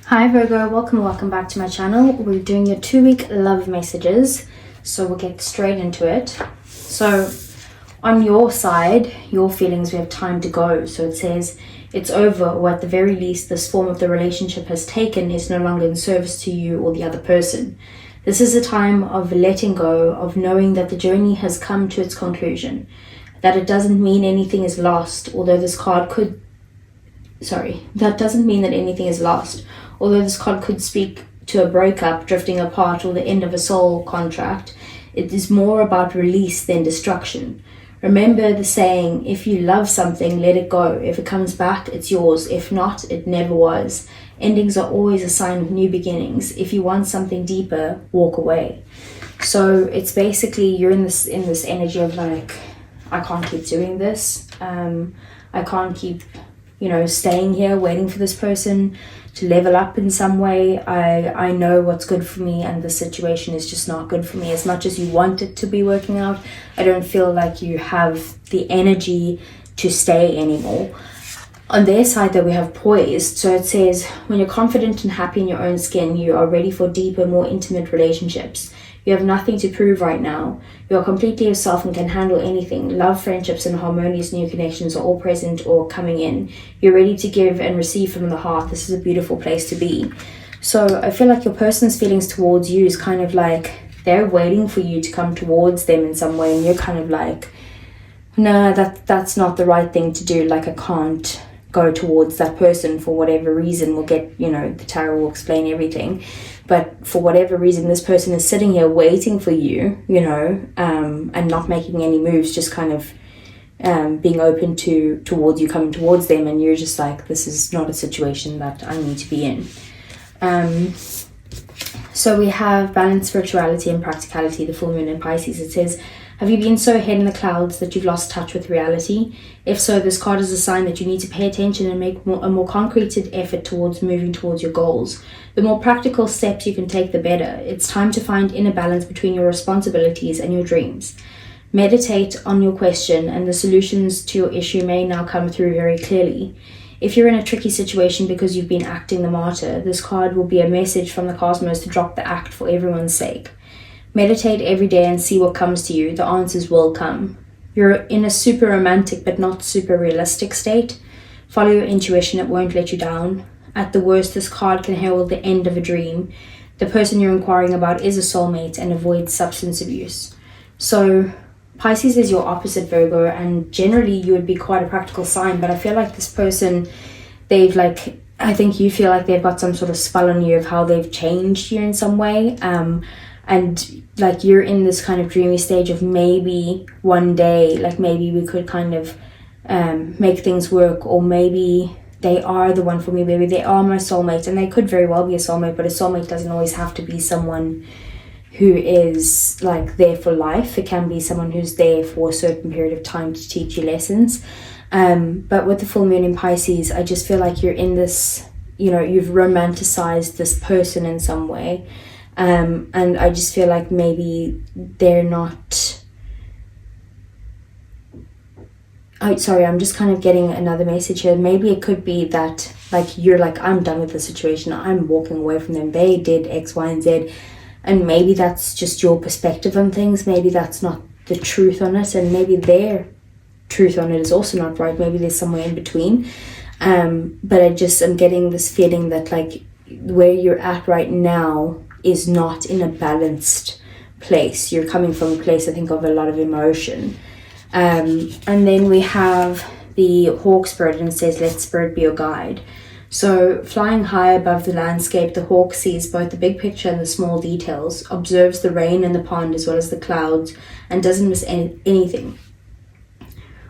Hi Virgo, welcome back to my channel. We're doing your 2-week love messages, so we'll get straight into it. So on your side, your feelings, we have time to go. So it says it's over, or at the very least this form of the relationship has taken is no longer in service to you or the other person. This is a time of letting go, of knowing that the journey has come to its conclusion, that it doesn't mean anything is lost, although this card could that doesn't mean that anything is lost. Although this card could speak to a breakup, drifting apart, or the end of a soul contract, it is more about release than destruction. Remember the saying, if you love something, let it go. If it comes back, it's yours. If not, it never was. Endings are always a sign of new beginnings. If you want something deeper, walk away. So it's basically you're in this energy of like, I can't keep doing this. I can't keep staying here waiting for this person to level up in some way. I know what's good for me, and the situation is just not good for me. As much as you want it to be working out, I don't feel like you have the energy to stay anymore. On their side, though, we have poised. So it says, when you're confident and happy in your own skin, you are ready for deeper, more intimate relationships. You have nothing to prove right now. You are completely yourself and can handle anything. Love, friendships, and harmonious new connections are all present or coming in. You're ready to give and receive from the heart. This is a beautiful place to be. So I feel like your person's feelings towards you is kind of like they're waiting for you to come towards them in some way, and you're kind of like, no, that's not the right thing to do. Like, I can't go towards that person for whatever reason. We'll get, the tarot will explain everything. But for whatever reason, this person is sitting here waiting for you, and not making any moves, just kind of being open towards you coming towards them. And you're just like, this is not a situation that I need to be in. So we have balance, spirituality, and practicality, the full moon in Pisces. It says, have you been so ahead in the clouds that you've lost touch with reality? If so, this card is a sign that you need to pay attention and make a more concreted effort towards moving towards your goals. The more practical steps you can take, the better. It's time to find inner balance between your responsibilities and your dreams. Meditate on your question, and the solutions to your issue may now come through very clearly. If you're in a tricky situation because you've been acting the martyr, this card will be a message from the cosmos to drop the act for everyone's sake. Meditate every day and see what comes to you. The answers will come. You're in a super romantic but not super realistic state. Follow your intuition, it won't let you down. At the worst, this card can herald the end of a dream. The person you're inquiring about is a soulmate and avoids substance abuse. So Pisces is your opposite, Virgo, and generally you would be quite a practical sign, but I feel like this person, I think you feel like they've got some sort of spell on you of how they've changed you in some way. And like you're in this kind of dreamy stage of maybe one day, like maybe we could kind of make things work, or maybe they are the one for me, maybe they are my soulmate, and they could very well be a soulmate, but a soulmate doesn't always have to be someone who is like there for life. It can be someone who's there for a certain period of time to teach you lessons. But with the full moon in Pisces, I just feel like you're in this, you've romanticized this person in some way. And I just feel like maybe they're not... I'm just kind of getting another message here. Maybe it could be that like you're like, I'm done with the situation, I'm walking away from them, they did X, Y, and Z. And maybe that's just your perspective on things. Maybe that's not the truth on it, and maybe their truth on it is also not right. Maybe there's somewhere in between. But I'm getting this feeling that like where you're at right now is not in a balanced place. You're coming from a place, I think, of a lot of emotion. And then we have the hawk spirit, and it says, let spirit be your guide. So flying high above the landscape, the hawk sees both the big picture and the small details, observes the rain and the pond as well as the clouds, and doesn't miss anything.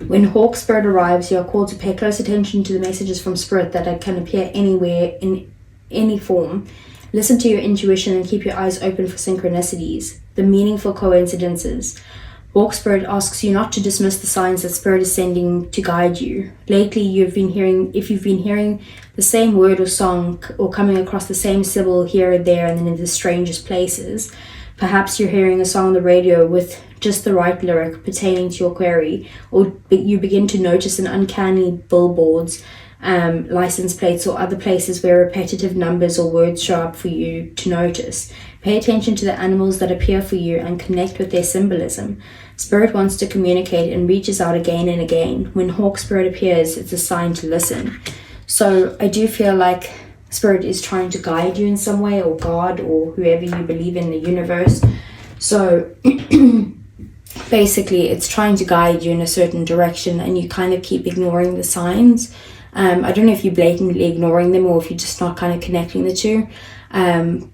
When hawk spirit arrives, you are called to pay close attention to the messages from spirit that can appear anywhere in any form. Listen to your intuition and keep your eyes open for synchronicities, the meaningful coincidences. Hawk Spirit asks you not to dismiss the signs that Spirit is sending to guide you. Lately, if you've been hearing the same word or song, or coming across the same syllable here or there and then in the strangest places, perhaps you're hearing a song on the radio with just the right lyric pertaining to your query, or you begin to notice an uncanny billboards license plates or other places where repetitive numbers or words show up for you to notice. Pay attention to the animals that appear for you and connect with their symbolism. Spirit wants to communicate and reaches out again and again. When Hawk Spirit appears, it's a sign to listen. So I do feel like Spirit is trying to guide you in some way, or God, or whoever you believe in, the universe. So basically it's trying to guide you in a certain direction, and you kind of keep ignoring the signs. I don't know if you're blatantly ignoring them or if you're just not kind of connecting the two.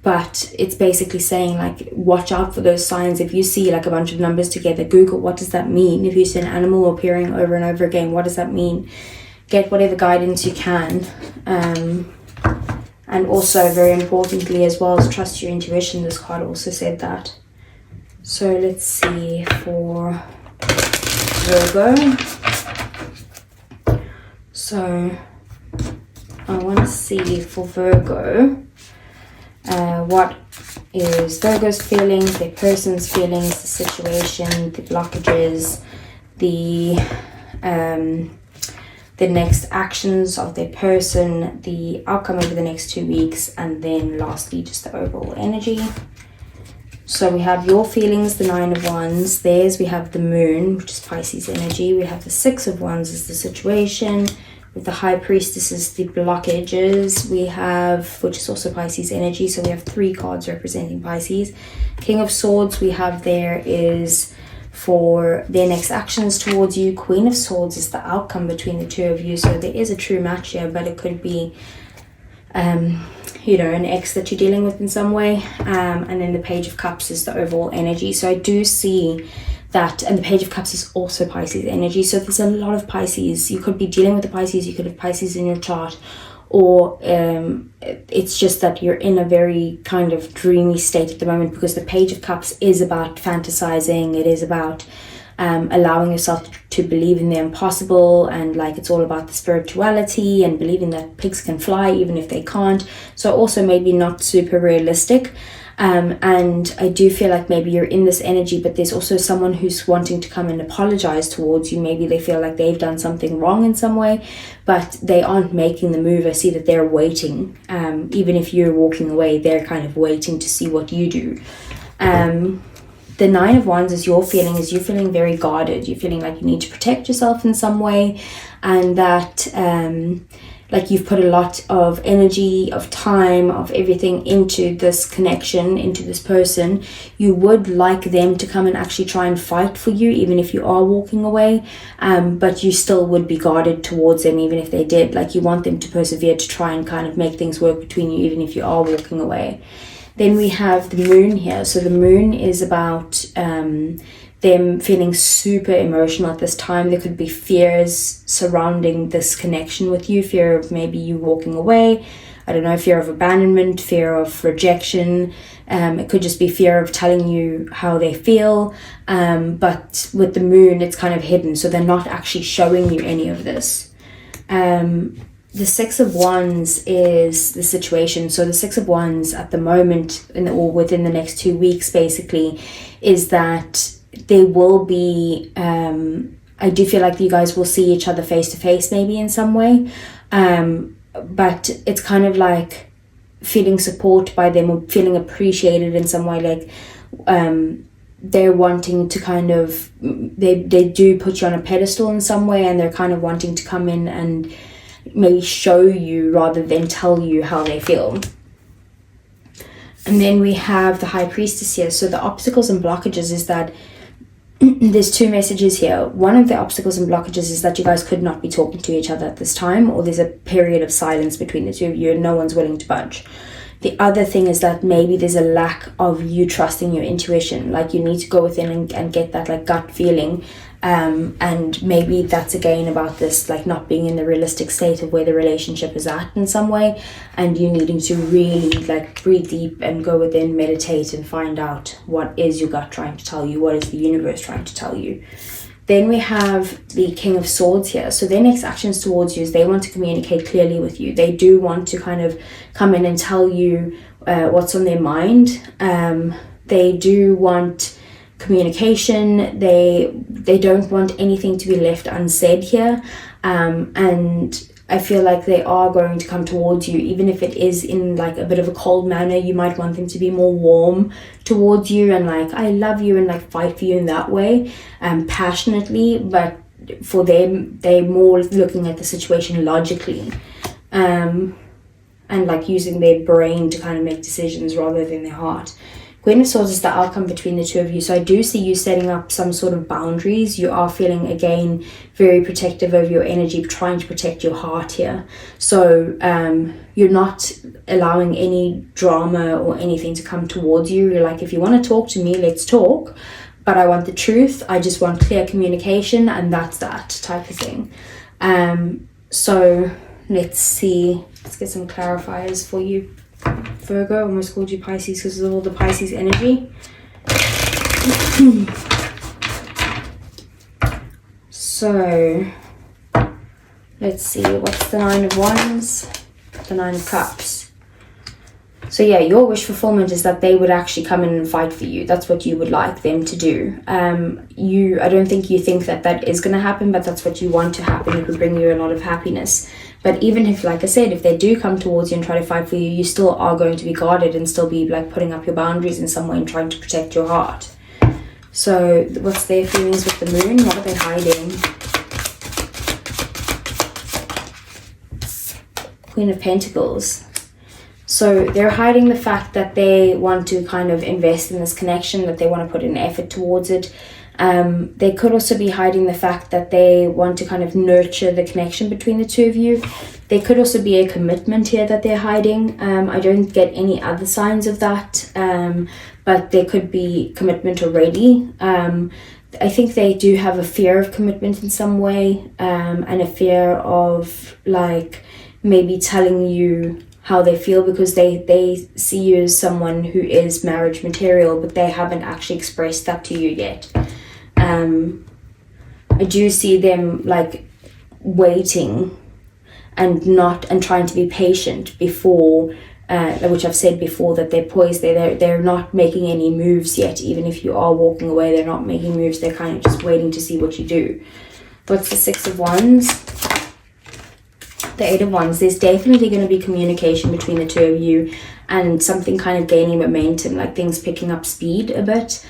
But it's basically saying, like, watch out for those signs. If you see like a bunch of numbers together, Google what does that mean. If you see an animal appearing over and over again, what does that mean? Get whatever guidance you can. And also, very importantly as well, is trust your intuition. This card also said that. So let's see for Virgo. So I want to see for Virgo what is Virgo's feelings, their person's feelings, the situation, the blockages, the next actions of their person, the outcome over the next 2 weeks, and then lastly just the overall energy. So we have your feelings, the 9 of Wands. Theirs, we have the Moon, which is Pisces energy. We have the 6 of Wands is the situation. With the High Priestess is the blockages. We have, which is also Pisces energy. So we have 3 cards representing Pisces. King of Swords we have there is for their next actions towards you. Queen of Swords is the outcome between the two of you. So there is a true match here, but it could be an ex that you're dealing with in some way. And then the Page of Cups is the overall energy. So I do see that, and the Page of Cups is also Pisces energy. So there's a lot of Pisces. You could be dealing with the Pisces, you could have Pisces in your chart, or it's just that you're in a very kind of dreamy state at the moment, because the Page of Cups is about fantasizing. It is about allowing yourself to believe in the impossible, and like it's all about the spirituality and believing that pigs can fly even if they can't. So also maybe not super realistic. And I do feel like maybe you're in this energy, but there's also someone who's wanting to come and apologize towards you. Maybe they feel like they've done something wrong in some way, but they aren't making the move. I see that they're waiting. Even if you're walking away, they're kind of waiting to see what you do. The 9 of Wands is your feeling, is you're feeling very guarded. You're feeling like you need to protect yourself in some way, and that like you've put a lot of energy, of time, of everything into this connection, into this person. You would like them to come and actually try and fight for you, even if you are walking away, but you still would be guarded towards them, even if they did. Like you want them to persevere, to try and kind of make things work between you, even if you are walking away. Then we have the Moon here. So the Moon is about them feeling super emotional at this time. There could be fears surrounding this connection with you. Fear of maybe you walking away. I don't know, fear of abandonment, fear of rejection. It could just be fear of telling you how they feel. But with the Moon, it's kind of hidden. So they're not actually showing you any of this. The 6 of Wands is the situation. So the 6 of Wands at the moment, or within the next 2 weeks basically, is that there will be, I do feel like you guys will see each other face to face maybe in some way. But it's kind of like feeling support by them, or feeling appreciated in some way. Like they're wanting to kind of, they do put you on a pedestal in some way, and they're kind of wanting to come in and maybe show you rather than tell you how they feel. And then we have the High Priestess here. So the obstacles and blockages is that there's 2 messages here. One of the obstacles and blockages is that you guys could not be talking to each other at this time, or there's a period of silence between the two of you and no one's willing to budge. The other thing is that maybe there's a lack of you trusting your intuition. Like you need to go within and get that like gut feeling. And maybe that's again about this like not being in the realistic state of where the relationship is at in some way, and you needing to really like breathe deep and go within, meditate, and find out what is your gut trying to tell you, what is the universe trying to tell you. Then we have the King of Swords here. So their next actions towards you is they want to communicate clearly with you. They do want to kind of come in and tell you what's on their mind. They do want communication. They don't want anything to be left unsaid here. And I feel like they are going to come towards you, even if it is in like a bit of a cold manner. You might want them to be more warm towards you and like, I love you, and like fight for you in that way, passionately. But for them, they're more looking at the situation logically, and like using their brain to kind of make decisions rather than their heart. Queen of Swords is the outcome between the two of you. So I do see you setting up some sort of boundaries. You are feeling, again, very protective of your energy, trying to protect your heart here. So you're not allowing any drama or anything to come towards you. You're like, if you want to talk to me, let's talk. But I want the truth. I just want clear communication, and that's that type of thing. So let's see. Let's get some clarifiers for you. Virgo, I almost called you Pisces because of all the Pisces energy. So let's see, what's the 9 of Wands, the 9 of Cups. So yeah, your wish fulfillment is that they would actually come in and fight for you. That's what you would like them to do. I don't think you think that is going to happen, but that's what you want to happen. It would bring you a lot of happiness. But even if, like I said, if they do come towards you and try to fight for you, you still are going to be guarded and still be like putting up your boundaries in some way and trying to protect your heart. So what's their feelings with the moon? What are they hiding? Queen of Pentacles. So they're hiding the fact that they want to kind of invest in this connection, that they want to put an effort towards it. They could also be hiding the fact that they want to kind of nurture the connection between the two of you. There could also be a commitment here that they're hiding. I don't get any other signs of that, but there could be commitment already. I think they do have a fear of commitment in some way, and a fear of like maybe telling you how they feel, because they see you as someone who is marriage material, but they haven't actually expressed that to you yet. I do see them like waiting and trying to be patient before, which I've said before, that they're poised. They're not making any moves yet. Even if you are walking away, they're not making moves. They're kind of just waiting to see what you do. What's the 6 of Wands? The 8 of Wands. There's definitely going to be communication between the two of you, and something kind of gaining momentum, like things picking up speed a bit,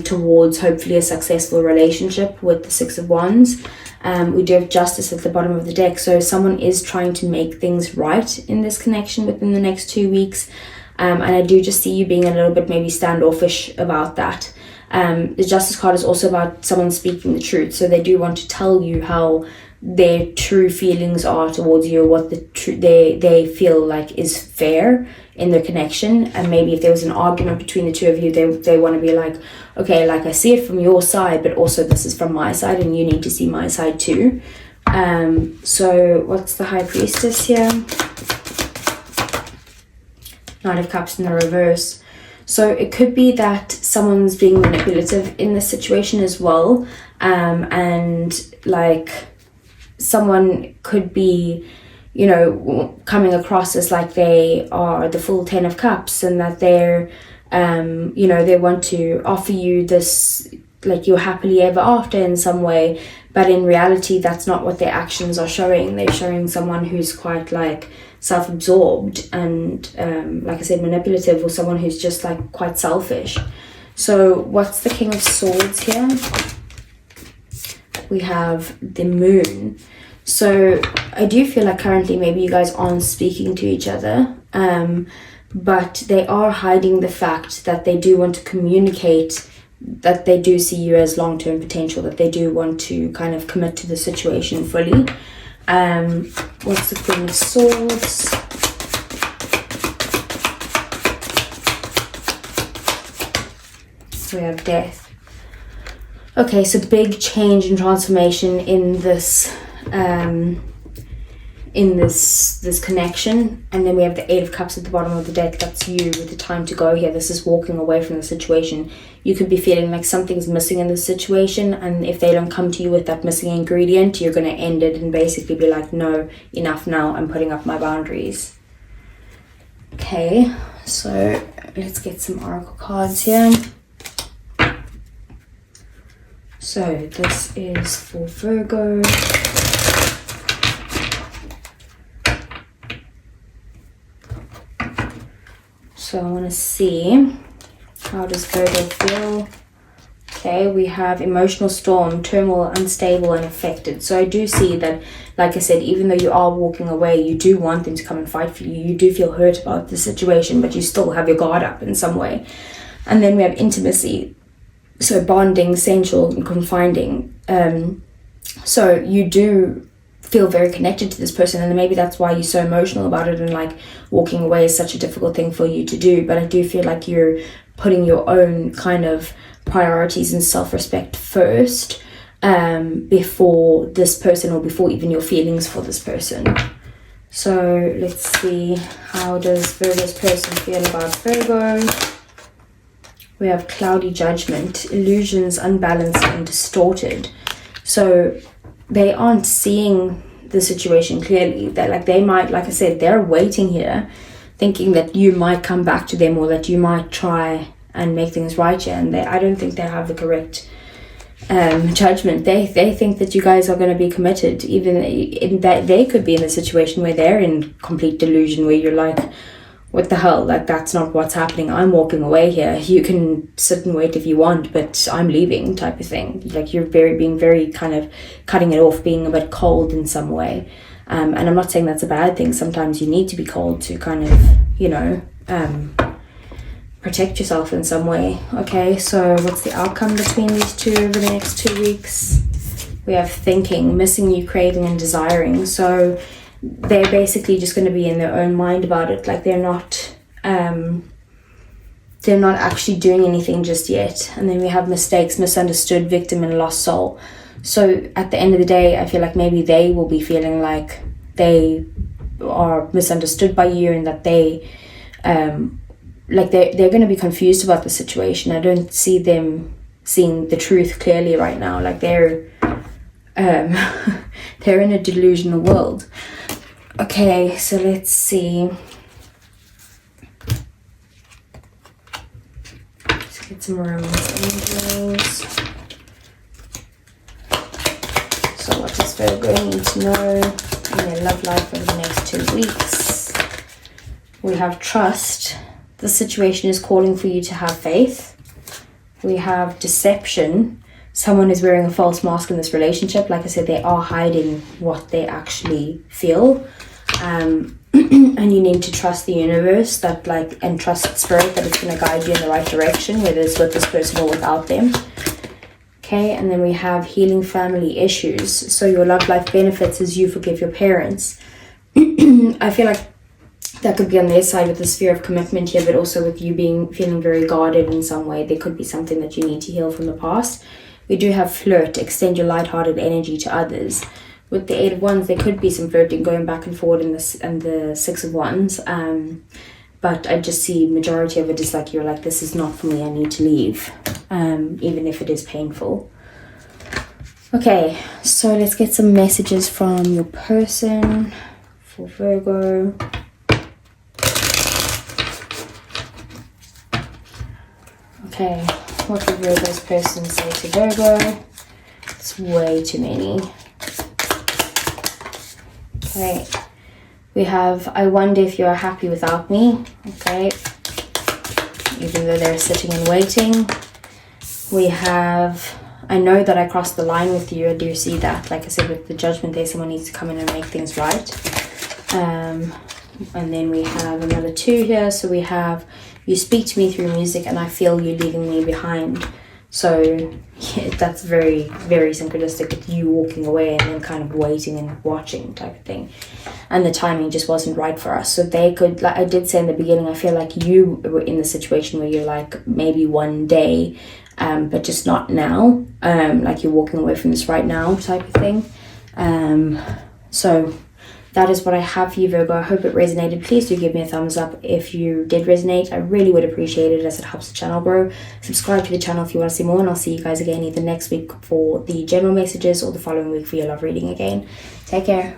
towards hopefully a successful relationship with the 6 of Wands. We do have Justice at the bottom of the deck, so someone is trying to make things right in this connection within the next 2 weeks, and I do just see you being a little bit maybe standoffish about that. The Justice card is also about someone speaking the truth, so they do want to tell you how their true feelings are towards you, or what they feel like is fair in their connection. And maybe if there was an argument between the two of you, they want to be like, okay, like I see it from your side, but also this is from my side, and you need to see my side too. So what's the High Priestess here? Knight of Cups in the reverse. So it could be that someone's being manipulative in this situation as well, and like someone could be, you know, coming across as like they are the full 10 of Cups, and that they're, you know, they want to offer you this, like you're happily ever after in some way, but in reality that's not what their actions are showing. They're showing someone who's quite like self-absorbed and, like I said, manipulative, or someone who's just like quite selfish. So what's the King of Swords here? We have the Moon. So I do feel like currently maybe you guys aren't speaking to each other, but they are hiding the fact that they do want to communicate, that they do see you as long-term potential, that they do want to kind of commit to the situation fully. What's the Queen of Swords? We have Death. Okay, so big change and transformation in this this connection. And then we have the 8 of Cups at the bottom of the deck. That's you with the time to go here. This is walking away from the situation. You could be feeling like something's missing in this situation, and if they don't come to you with that missing ingredient, you're going to end it and basically be like, no, enough now, I'm putting up my boundaries. Okay, so let's get some oracle cards here. So this is for Virgo. So I want to see, how does Virgo feel? Okay, we have emotional storm, turmoil, unstable and affected. So I do see that, like I said, even though you are walking away, you do want them to come and fight for you. You do feel hurt about the situation, but you still have your guard up in some way. And then we have intimacy. So bonding, sensual and confiding. So you do feel very connected to this person, and maybe that's why you're so emotional about it, and like walking away is such a difficult thing for you to do. But I do feel like you're putting your own kind of priorities and self-respect first, before this person, or before even your feelings for this person. So let's see, how does Virgo's person feel about Virgo? We have cloudy judgment, illusions, unbalanced and distorted. So they aren't seeing the situation clearly. That like they might, like I said, they're waiting here thinking that you might come back to them, or that you might try and make things right here, and I don't think they have the correct judgment. They think that you guys are going to be committed, even in that they could be in a situation where they're in complete delusion, where you're like, what the hell, like that's not what's happening, I'm walking away here, you can sit and wait if you want, but I'm leaving, type of thing. Like you're being very kind of cutting it off, being a bit cold in some way. And I'm not saying that's a bad thing. Sometimes you need to be cold to kind of, you know, protect yourself in some way. Okay, so what's the outcome between these two over the next 2 weeks? We have thinking, missing you, craving and desiring. So they're basically just going to be in their own mind about it. Like they're not actually doing anything just yet. And then we have mistakes, misunderstood, victim and lost soul. So at the end of the day, I feel like maybe they will be feeling like they are misunderstood by you, and that they like they're going to be confused about the situation. I don't see them seeing the truth clearly right now. Like they're they're in a delusional world. Okay, so let's see. Let's get some romance angels. So what does Virgo need to know in their love life over the next 2 weeks? We have trust. The situation is calling for you to have faith. We have deception. Someone is wearing a false mask in this relationship. Like I said, they are hiding what they actually feel. And you need to trust the universe, that like, and trust spirit, that it's going to guide you in the right direction, whether it's with this person or without them. Okay, and then we have healing family issues. So your love life benefits as you forgive your parents. I feel like that could be on their side with the sphere of commitment here, but also with you feeling very guarded in some way. There could be something that you need to heal from the past. We do have flirt, extend your lighthearted energy to others. With the 8 of Wands, there could be some flirting going back and forward in the 6 of Wands. But I just see majority of it is like, you're like, this is not for me, I need to leave. Even if it is painful. Okay, so let's get some messages from your person for Virgo. Okay, what would Virgo's person say to Virgo? It's way too many. Okay, we have, I wonder if you're happy without me. Okay, even though they're sitting and waiting. We have, I know that I crossed the line with you. I do see that. Like I said, with the judgment there, someone needs to come in and make things right. And then we have another 2 here. So we have, you speak to me through music and I feel you leaving me behind. So yeah, that's very, very synchronistic with you walking away and then kind of waiting and watching type of thing. And the timing just wasn't right for us. So they could, like I did say in the beginning, I feel like you were in the situation where you're like, maybe one day, but just not now. Like you're walking away from this right now type of thing. So that is what I have for you, Virgo. I hope it resonated. Please do give me a thumbs up if you did resonate. I really would appreciate it, as it helps the channel grow. Subscribe to the channel if you want to see more, and I'll see you guys again either next week for the general messages or the following week for your love reading again. Take care.